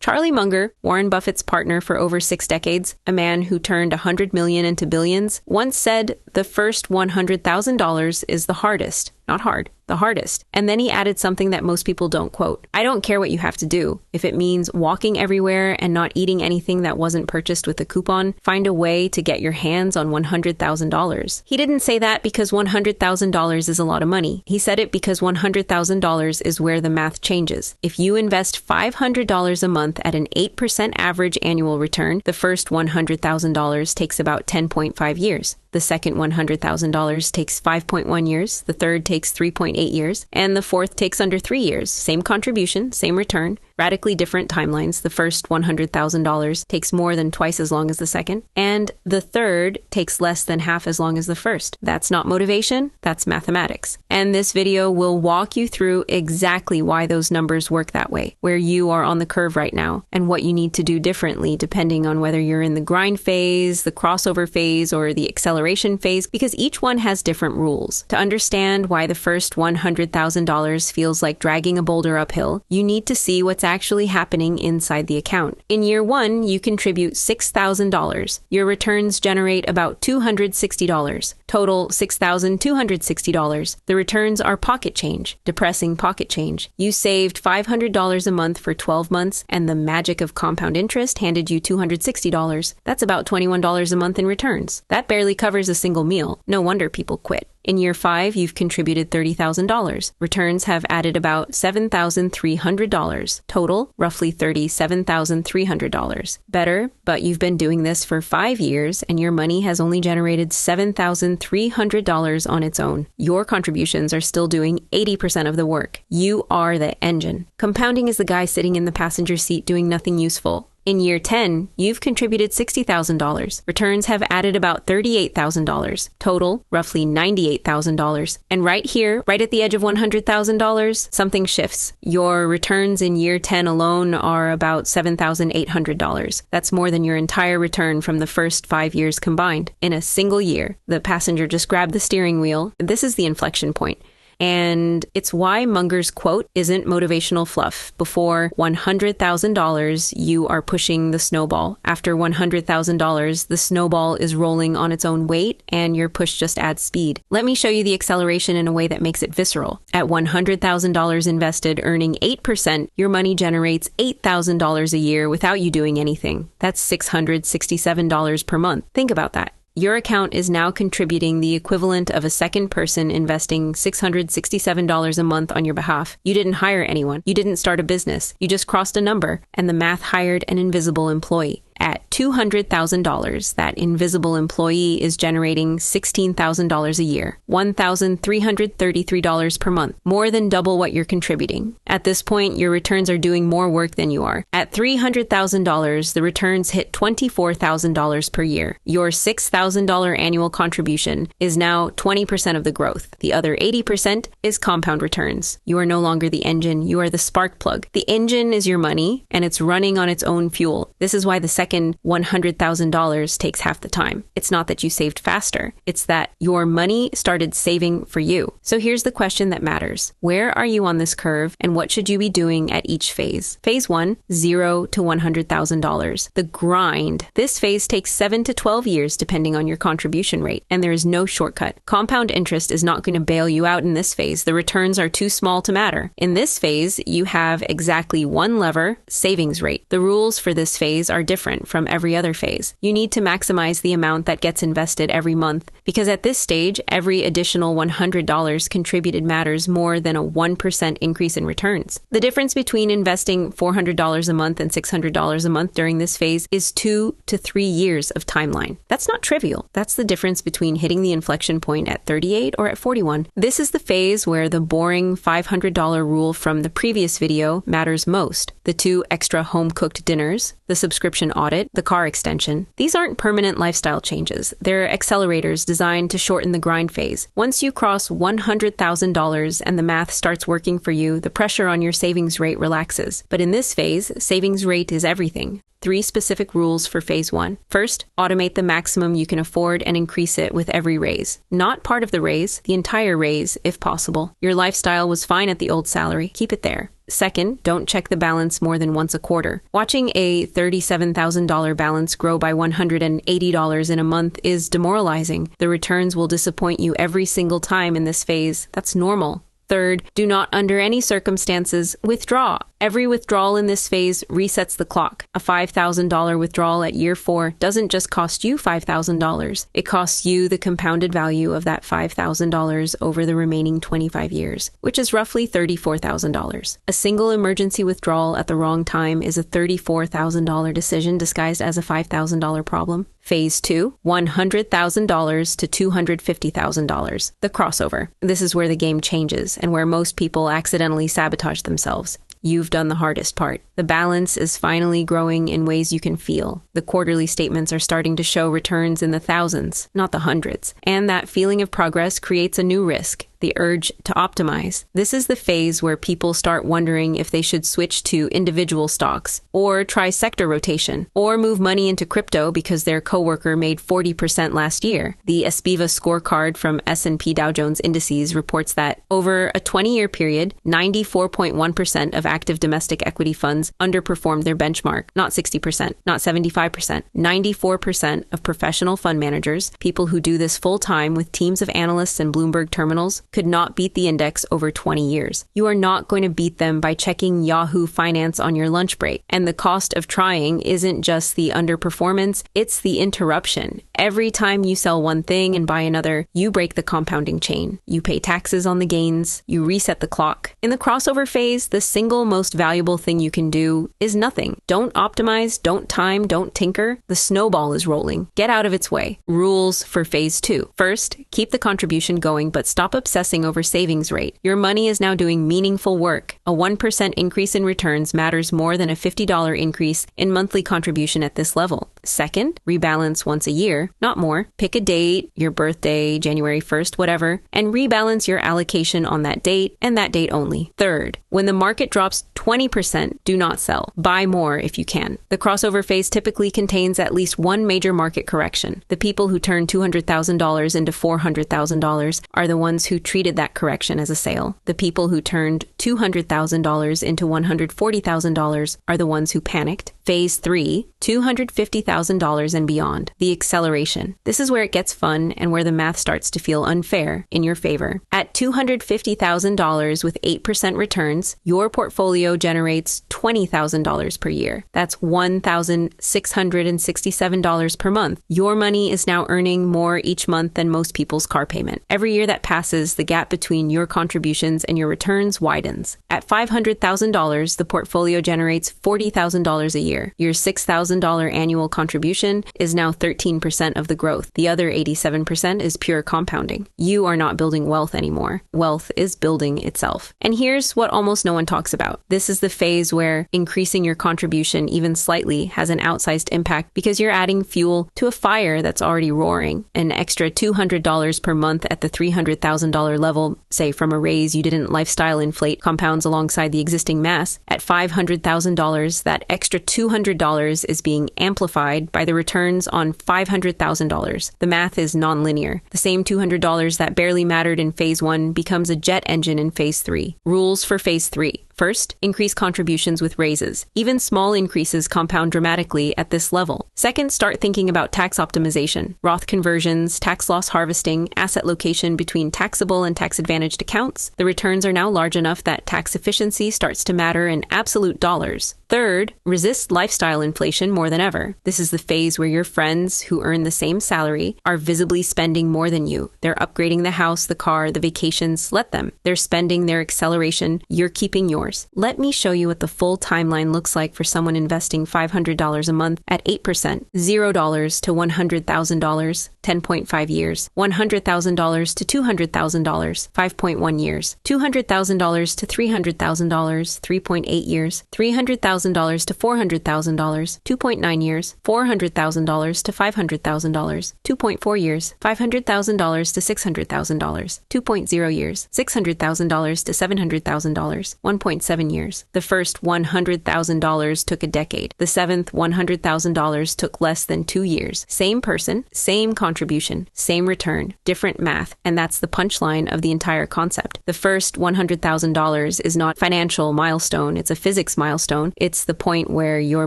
Charlie Munger, Warren Buffett's partner for over 6 decades, a man who turned $100 million into billions, once said the first $100,000 is the hardest. Not hard, the hardest. And then he added something that most people don't quote. I don't care what you have to do. If it means walking everywhere and not eating anything that wasn't purchased with a coupon, find a way to get your hands on $100,000. He didn't say that because $100,000 is a lot of money. He said it because $100,000 is where the math changes. If you invest $500 a month at an 8% average annual return, the first $100,000 takes about 10.5 years. The second $100,000 takes 5.1 years, the third takes 3.8 years, and the fourth takes under 3 years. Same contribution, same return, radically different timelines. The first $100,000 takes more than twice as long as the second, and the third takes less than half as long as the first. That's not motivation, that's mathematics. And this video will walk you through exactly why those numbers work that way, where you are on the curve right now, and what you need to do differently depending on whether you're in the grind phase, the crossover phase, or the acceleration phase, because each one has different rules. To understand why the first $100,000 feels like dragging a boulder uphill, you need to see what's actually happening inside the account. In year 1, you contribute $6,000. Your returns generate about $260. Total $6,260. The returns are pocket change, depressing pocket change. You saved $500 a month for 12 months, and the magic of compound interest handed you $260. That's about $21 a month in returns. That barely covers a single meal. No wonder people quit. In year 5, you've contributed $30,000. Returns have added about $7,300. Total, roughly $37,300. Better, but you've been doing this for 5 years and your money has only generated $7,300 on its own. Your contributions are still doing 80% of the work. You are the engine. Compounding is the guy sitting in the passenger seat doing nothing useful. In year 10, you've contributed $60,000. Returns have added about $38,000. Total, roughly $98,000. And right here, right at the edge of $100,000, something shifts. Your returns in year 10 alone are about $7,800. That's more than your entire return from the first 5 years combined. In a single year, the passenger just grabbed the steering wheel. This is the inflection point. And it's why Munger's quote isn't motivational fluff. Before $100,000, you are pushing the snowball. After $100,000, the snowball is rolling on its own weight and your push just adds speed. Let me show you the acceleration in a way that makes it visceral. At $100,000 invested, earning 8%, your money generates $8,000 a year without you doing anything. That's $667 per month. Think about that. Your account is now contributing the equivalent of a second person investing $667 a month on your behalf. You didn't hire anyone. You didn't start a business. You just crossed a number, and the math hired an invisible employee. At $200,000, that invisible employee is generating $16,000 a year, $1,333 per month, more than double what you're contributing. At this point, your returns are doing more work than you are. At $300,000, the returns hit $24,000 per year. Your $6,000 annual contribution is now 20% of the growth. The other 80% is compound returns. You are no longer the engine, you are the spark plug. The engine is your money, and it's running on its own fuel. This is why the second $100,000 takes half the time. It's not that you saved faster. It's that your money started saving for you. So here's the question that matters. Where are you on this curve, and what should you be doing at each phase? Phase 1, $0 to $100,000. The grind. This phase takes 7 to 12 years depending on your contribution rate, and there is no shortcut. Compound interest is not going to bail you out in this phase. The returns are too small to matter. In this phase, you have exactly one lever, savings rate. The rules for this phase are different from every other phase. You need to maximize the amount that gets invested every month, because at this stage, every additional $100 contributed matters more than a 1% increase in returns. The difference between investing $400 a month and $600 a month during this phase is 2 to 3 years of timeline. That's not trivial. That's the difference between hitting the inflection point at 38 or at 41. This is the phase where the boring $500 rule from the previous video matters most. The 2 extra home-cooked dinners, the subscription audit, the car extension. These aren't permanent lifestyle changes. They're accelerators designed to shorten the grind phase. Once you cross $100,000 and the math starts working for you, the pressure on your savings rate relaxes. But in this phase, savings rate is everything. 3 specific rules for phase 1. First, automate the maximum you can afford and increase it with every raise. Not part of the raise, the entire raise, if possible. Your lifestyle was fine at the old salary. Keep it there. Second, don't check the balance more than once a quarter. Watching a $37,000 balance grow by $180 in a month is demoralizing. The returns will disappoint you every single time in this phase. That's normal. Third, do not under any circumstances withdraw. Every withdrawal in this phase resets the clock. A $5,000 withdrawal at year 4 doesn't just cost you $5,000. It costs you the compounded value of that $5,000 over the remaining 25 years, which is roughly $34,000. A single emergency withdrawal at the wrong time is a $34,000 decision disguised as a $5,000 problem. Phase 2, $100,000 to $250,000. The crossover. This is where the game changes and where most people accidentally sabotage themselves. You've done the hardest part. The balance is finally growing in ways you can feel. The quarterly statements are starting to show returns in the thousands, not the hundreds. And that feeling of progress creates a new risk, the urge to optimize. This is the phase where people start wondering if they should switch to individual stocks, or try sector rotation, or move money into crypto because their coworker made 40% last year. The SPIVA Scorecard from S&P Dow Jones Indices reports that over a 20-year period, 94.1% of active domestic equity funds underperformed their benchmark. Not 60%, not 75%. 94% of professional fund managers, people who do this full-time with teams of analysts and Bloomberg terminals, could not beat the index over 20 years. You are not going to beat them by checking Yahoo Finance on your lunch break. And the cost of trying isn't just the underperformance, it's the interruption. Every time you sell one thing and buy another, you break the compounding chain. You pay taxes on the gains, you reset the clock. In the crossover phase, the single most valuable thing you can do is nothing. Don't optimize, don't time, don't tinker. The snowball is rolling. Get out of its way. Rules for phase 2. First, keep the contribution going, but stop obsessing over savings rate. Your money is now doing meaningful work. A 1% increase in returns matters more than a $50 increase in monthly contribution at this level. Second, rebalance once a year, not more. Pick a date, your birthday, January 1st, whatever, and rebalance your allocation on that date and that date only. Third, when the market drops 20%, do not sell. Buy more if you can. The crossover phase typically contains at least one major market correction. The people who turn $200,000 into $400,000 are the ones who treated that correction as a sale. The people who turned $200,000 into $140,000 are the ones who panicked. Phase 3, $250,000 and beyond. The acceleration. This is where it gets fun and where the math starts to feel unfair in your favor. At $250,000 with 8% returns, your portfolio generates $20,000 per year. That's $1,667 per month. Your money is now earning more each month than most people's car payment. Every year that passes, the gap between your contributions and your returns widens. At $500,000, the portfolio generates $40,000 a year. Your $6,000 annual contribution is now 13% of the growth. The other 87% is pure compounding. You are not building wealth anymore. Wealth is building itself. And here's what almost no one talks about. This is the phase where increasing your contribution even slightly has an outsized impact because you're adding fuel to a fire that's already roaring. An extra $200 per month at the $300,000 level, say from a raise you didn't lifestyle inflate, compounds alongside the existing mass. At $500,000, that extra $200 is being amplified by the returns on $500,000. The math is nonlinear. The same $200 that barely mattered in phase 1 becomes a jet engine in phase 3. Rules for phase 3. First, increase contributions with raises. Even small increases compound dramatically at this level. Second, start thinking about tax optimization, Roth conversions, tax loss harvesting, asset location between taxable and tax-advantaged accounts. The returns are now large enough that tax efficiency starts to matter in absolute dollars. Third, resist lifestyle inflation more than ever. This is the phase where your friends who earn the same salary are visibly spending more than you. They're upgrading the house, the car, the vacations. Let them. They're spending their acceleration. You're keeping yours. Let me show you what the full timeline looks like for someone investing $500 a month at 8%, $0 to $100,000, 10.5 years, $100,000 to $200,000, 5.1 years, $200,000 to $300,000, 3.8 years, $300,000 $200,000 to $400,000, 2.9 years. $400,000 to $500,000, 2.4 years. $500,000 to $600,000, 2.0 years. $600,000 to $700,000, 1.7 years. The first $100,000 took a decade. The seventh $100,000 took less than 2 years. Same person, same contribution, same return, different math, and that's the punchline of the entire concept. The first $100,000 is not a financial milestone, it's a physics milestone. It's the point where your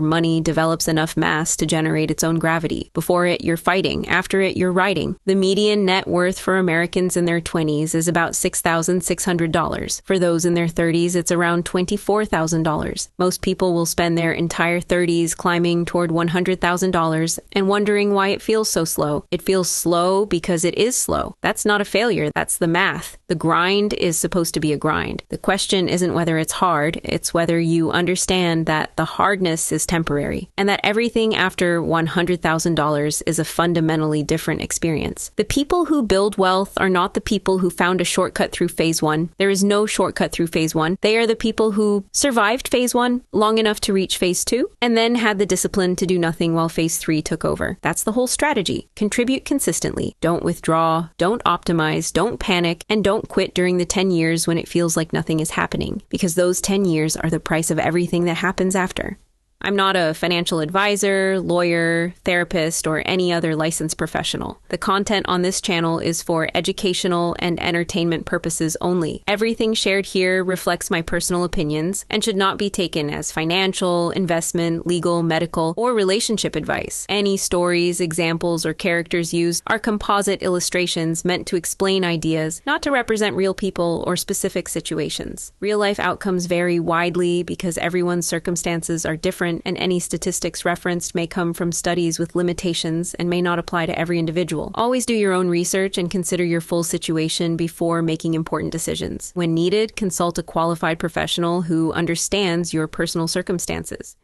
money develops enough mass to generate its own gravity. Before it, you're fighting. After it, you're riding. The median net worth for Americans in their 20s is about $6,600. For those in their 30s, it's around $24,000. Most people will spend their entire 30s climbing toward $100,000 and wondering why it feels so slow. It feels slow because it is slow. That's not a failure. That's the math. The grind is supposed to be a grind. The question isn't whether it's hard, it's whether you understand that the hardness is temporary and that everything after $100,000 is a fundamentally different experience. The people who build wealth are not the people who found a shortcut through phase one. There is no shortcut through phase one. They are the people who survived phase one long enough to reach phase two and then had the discipline to do nothing while phase three took over. That's the whole strategy. Contribute consistently. Don't withdraw. Don't optimize. Don't panic. And don't quit during the 10 years when it feels like nothing is happening, because those 10 years are the price of everything that happens after. I'm not a financial advisor, lawyer, therapist, or any other licensed professional. The content on this channel is for educational and entertainment purposes only. Everything shared here reflects my personal opinions and should not be taken as financial, investment, legal, medical, or relationship advice. Any stories, examples, or characters used are composite illustrations meant to explain ideas, not to represent real people or specific situations. Real-life outcomes vary widely because everyone's circumstances are different, and any statistics referenced may come from studies with limitations and may not apply to every individual. Always do your own research and consider your full situation before making important decisions. When needed, consult a qualified professional who understands your personal circumstances.